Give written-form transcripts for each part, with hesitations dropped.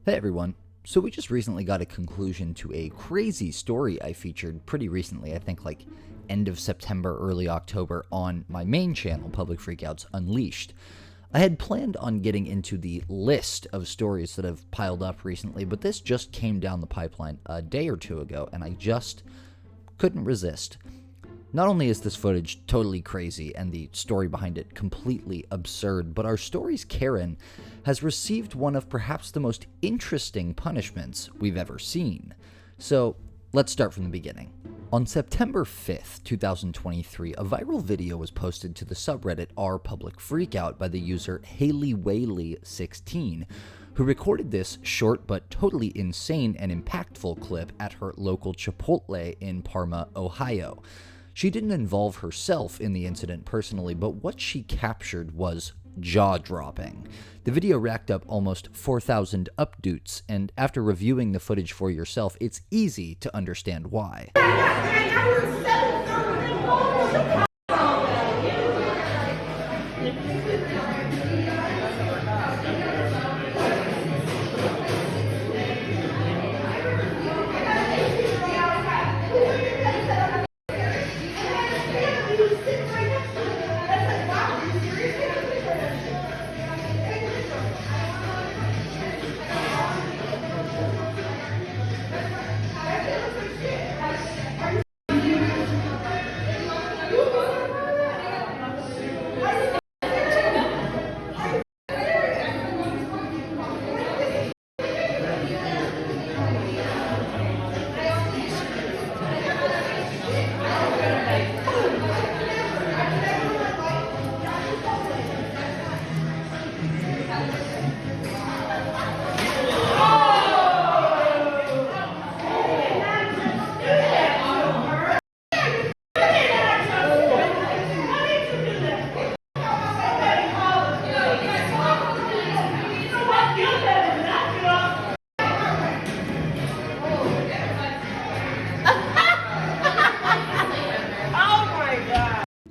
Hey everyone. So we just recently got a conclusion to a crazy story I featured pretty recently, I think like end of September, early October, on my main channel, Public Freakouts Unleashed. I had planned on getting into the list of stories that have piled up recently, but this just came down the pipeline a day or two ago, and I just couldn't resist. Not only is this footage totally crazy and the story behind it completely absurd, but our story's Karen has received one of perhaps the most interesting punishments we've ever seen. So let's start from the beginning. On September 5th, 2023, a viral video was posted to the subreddit r Public Freakout by the user HayleyWhaley16, who recorded this short but totally insane and impactful clip at her local Chipotle in Parma, Ohio. She didn't involve herself in the incident personally, but what she captured was jaw-dropping. The video racked up almost 4,000 upvotes, and after reviewing the footage for yourself, it's easy to understand why.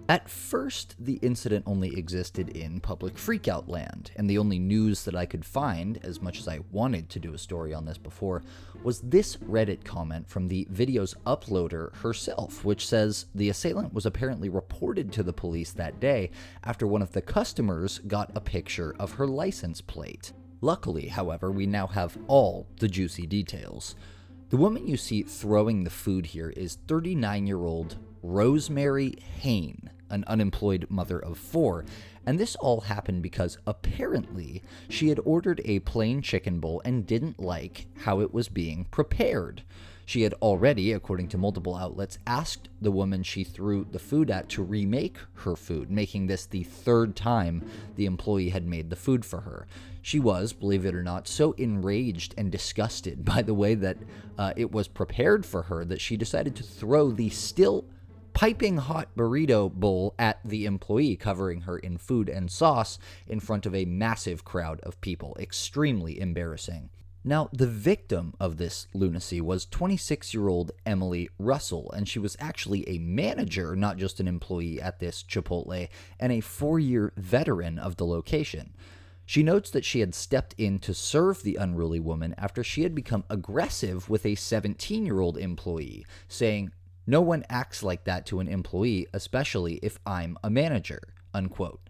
At first, the incident only existed in Public Freakout land, and the only news that I could find, as much as I wanted to do a story on this before, was this Reddit comment from the video's uploader herself, which says the assailant was apparently reported to the police that day after one of the customers got a picture of her license plate. Luckily, however, we now have all the juicy details. The woman you see throwing the food here is 39-year-old Rosemary Herein, an unemployed mother of 4, and this all happened because apparently she had ordered a plain chicken bowl and didn't like how it was being prepared. She had already, according to multiple outlets, asked the woman she threw the food at to remake her food, making this the 3rd time the employee had made the food for her. She was, believe it or not, so enraged and disgusted by the way that it was prepared for her that she decided to throw the still piping hot burrito bowl at the employee, covering her in food and sauce in front of a massive crowd of people. Extremely embarrassing. Now, the victim of this lunacy was 26-year-old Emily Russell, and she was actually a manager, not just an employee at this Chipotle, and a 4-year veteran of the location. She notes that she had stepped in to serve the unruly woman after she had become aggressive with a 17-year-old employee, saying, "No one acts like that to an employee, especially if I'm a manager," unquote.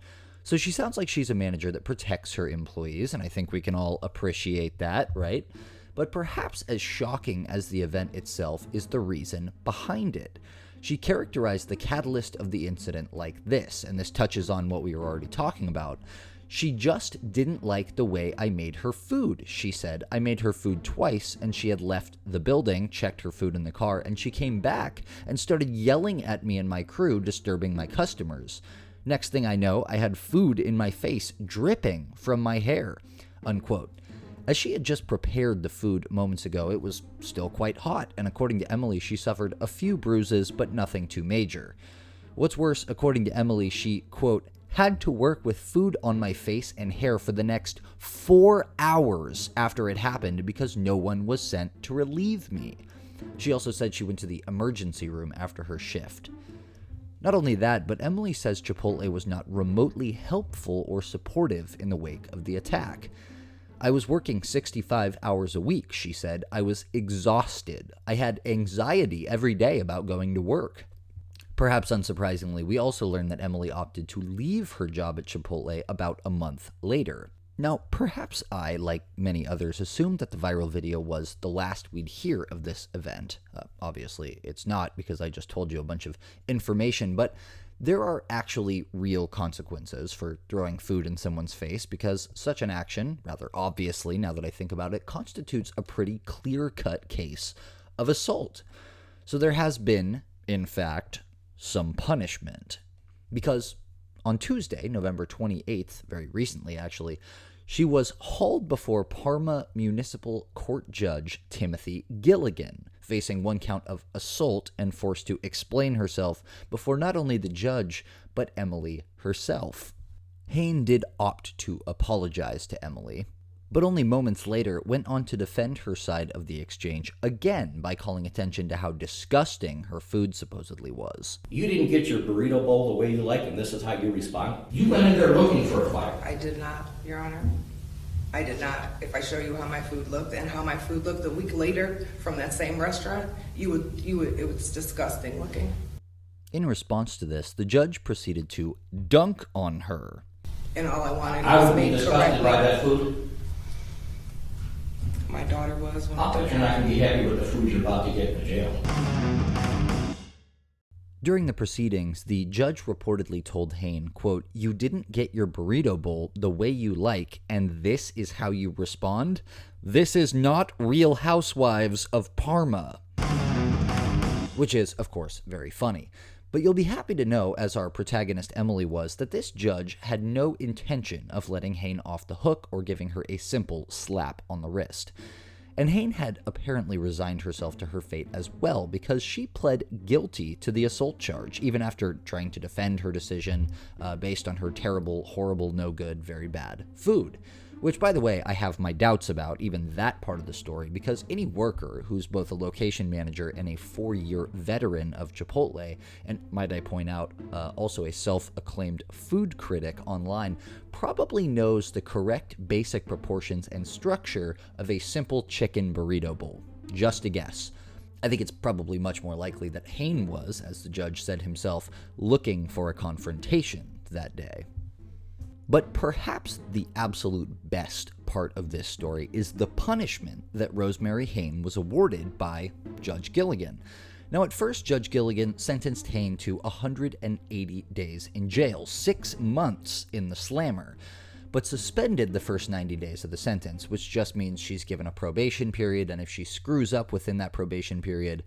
So she sounds like she's a manager that protects her employees, and I think we can all appreciate that, right? But perhaps as shocking as the event itself is the reason behind it. She characterized the catalyst of the incident like this, and this touches on what we were already talking about. "She just didn't like the way I made her food," she said. "I made her food twice, and she had left the building, checked her food in the car, and she came back and started yelling at me and my crew, disturbing my customers. Next thing I know, I had food in my face, dripping from my hair," unquote. As she had just prepared the food moments ago, it was still quite hot, and according to Emily, she suffered a few bruises, but nothing too major. What's worse, according to Emily, she, quote, "had to work with food on my face and hair for the next 4 hours after it happened because no one was sent to relieve me." She also said she went to the emergency room after her shift. Not only that, but Emily says Chipotle was not remotely helpful or supportive in the wake of the attack. I was working 65 hours a week, she said. I was exhausted. I had anxiety every day about going to work. Perhaps unsurprisingly, we also learned that Emily opted to leave her job at Chipotle about a month later. Now, perhaps I, like many others, assumed that the viral video was the last we'd hear of this event. Obviously, it's not, because I just told you a bunch of information, but there are actually real consequences for throwing food in someone's face, because such an action, rather obviously now that I think about it, constitutes a pretty clear-cut case of assault. So there has been, in fact, some punishment. Because on Tuesday, November 28th, very recently actually, she was hauled before Parma Municipal Court Judge Timothy Gilligan, facing one count of assault and forced to explain herself before not only the judge, but Emily herself. Herein did opt to apologize to Emily, but only moments later went on to defend her side of the exchange again by calling attention to how disgusting her food supposedly was. You didn't get your burrito bowl the way you like, and this is how you respond? You went in there looking for a fight. I did not, Your Honor. I did not. If I show you how my food looked and how my food looked a week later from that same restaurant, it was disgusting looking. In response to this, the judge proceeded to dunk on her. And all I wanted I was would be made disgusted by that correctly. food. My daughter was when I'll bet you're not going to be happy with the food you're about to get in jail. During the proceedings, the judge reportedly told Herein, quote, "You didn't get your burrito bowl the way you like, and this is how you respond? This is not Real Housewives of Parma." Which is, of course, very funny. But you'll be happy to know, as our protagonist Emily was, that this judge had no intention of letting Herein off the hook or giving her a simple slap on the wrist. And Herein had apparently resigned herself to her fate as well, because she pled guilty to the assault charge, even after trying to defend her decision based on her terrible, horrible, no good, very bad food. Which, by the way, I have my doubts about, even that part of the story, because any worker who's both a location manager and a 4-year veteran of Chipotle, and might I point out, also a self-acclaimed food critic online, probably knows the correct basic proportions and structure of a simple chicken burrito bowl. Just a guess. I think it's probably much more likely that Herein was, as the judge said himself, looking for a confrontation that day. But perhaps the absolute best part of this story is the punishment that Rosemary Herein was awarded by Judge Gilligan. Now, at first, Judge Gilligan sentenced Herein to 180 days in jail, 6 months in the slammer, but suspended the first 90 days of the sentence, which just means she's given a probation period, and if she screws up within that probation period,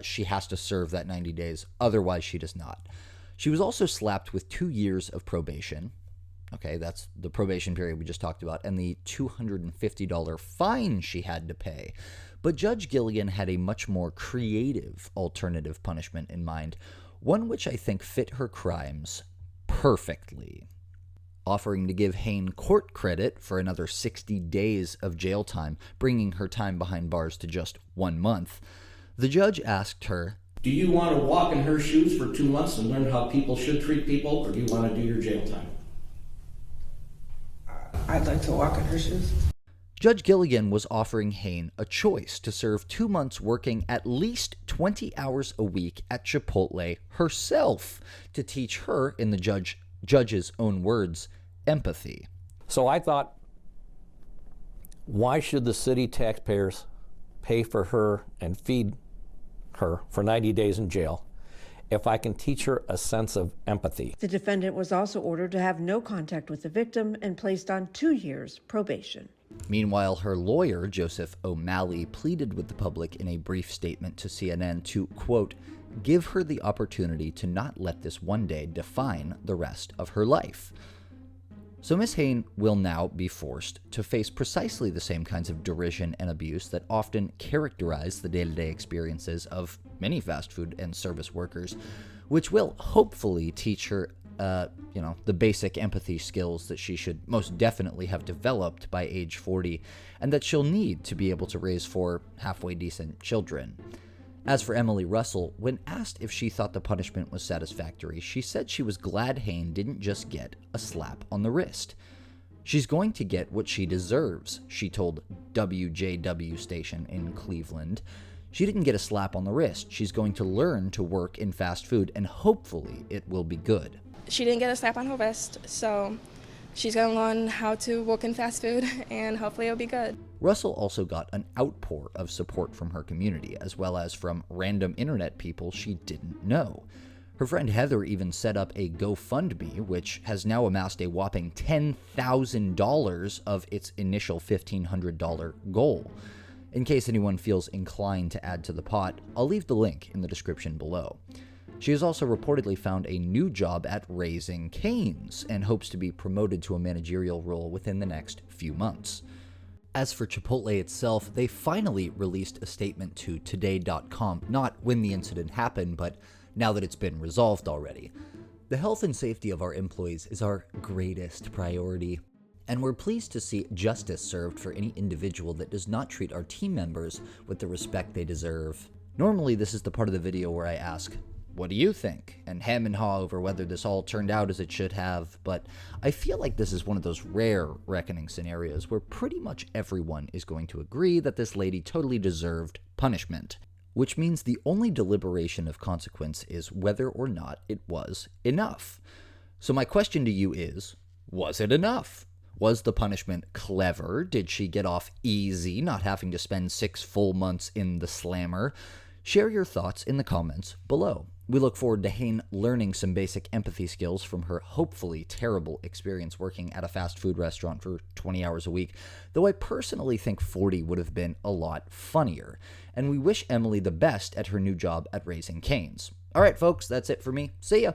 she has to serve that 90 days, otherwise she does not. She was also slapped with 2 years of probation. Okay, that's the probation period we just talked about, and the $250 fine she had to pay. But Judge Gilligan had a much more creative alternative punishment in mind, one which I think fit her crimes perfectly. Offering to give Herein court credit for another 60 days of jail time, bringing her time behind bars to just 1 month, the judge asked her, Do you want to walk in her shoes for 2 months and learn how people should treat people, or do you want to do your jail time? I'd like to walk in her shoes. Judge Gilligan was offering Herein a choice to serve 2 months working at least 20 hours a week at Chipotle herself to teach her, in the judge's own words, empathy. So I thought, why should the city taxpayers pay for her and feed her for 90 days in jail if I can teach her a sense of empathy? The defendant was also ordered to have no contact with the victim and placed on 2 years probation. Meanwhile, her lawyer, Joseph O'Malley, pleaded with the public in a brief statement to CNN to, quote, give her the opportunity to not let this one day define the rest of her life. So Miss Herein will now be forced to face precisely the same kinds of derision and abuse that often characterize the day-to-day experiences of many fast food and service workers, which will hopefully teach her, the basic empathy skills that she should most definitely have developed by age 40, and that she'll need to be able to raise 4 halfway decent children. As for Emily Russell, when asked if she thought the punishment was satisfactory, she said she was glad Herein didn't just get a slap on the wrist. She's going to get what she deserves, she told WJW station in Cleveland. She didn't get a slap on the wrist. She's going to learn to work in fast food, and hopefully it will be good. She didn't get a slap on her wrist, so she's going to learn how to work in fast food, and hopefully it'll be good. Russell also got an outpour of support from her community, as well as from random internet people she didn't know. Her friend Heather even set up a GoFundMe, which has now amassed a whopping $10,000 of its initial $1,500 goal. In case anyone feels inclined to add to the pot, I'll leave the link in the description below. She has also reportedly found a new job at Raising Cane's and hopes to be promoted to a managerial role within the next few months. As for Chipotle itself, they finally released a statement to today.com, not when the incident happened, but now that it's been resolved already. The health and safety of our employees is our greatest priority, and we're pleased to see justice served for any individual that does not treat our team members with the respect they deserve. Normally, this is the part of the video where I ask, what do you think? And hem and haw over whether this all turned out as it should have, but I feel like this is one of those rare reckoning scenarios where pretty much everyone is going to agree that this lady totally deserved punishment, which means the only deliberation of consequence is whether or not it was enough. So my question to you is, was it enough? Was the punishment clever? Did she get off easy, not having to spend 6 full months in the slammer? Share your thoughts in the comments below. We look forward to Hayne learning some basic empathy skills from her hopefully terrible experience working at a fast food restaurant for 20 hours a week, though I personally think 40 would have been a lot funnier. And we wish Emily the best at her new job at Raising Cane's. All right, folks, that's it for me. See ya!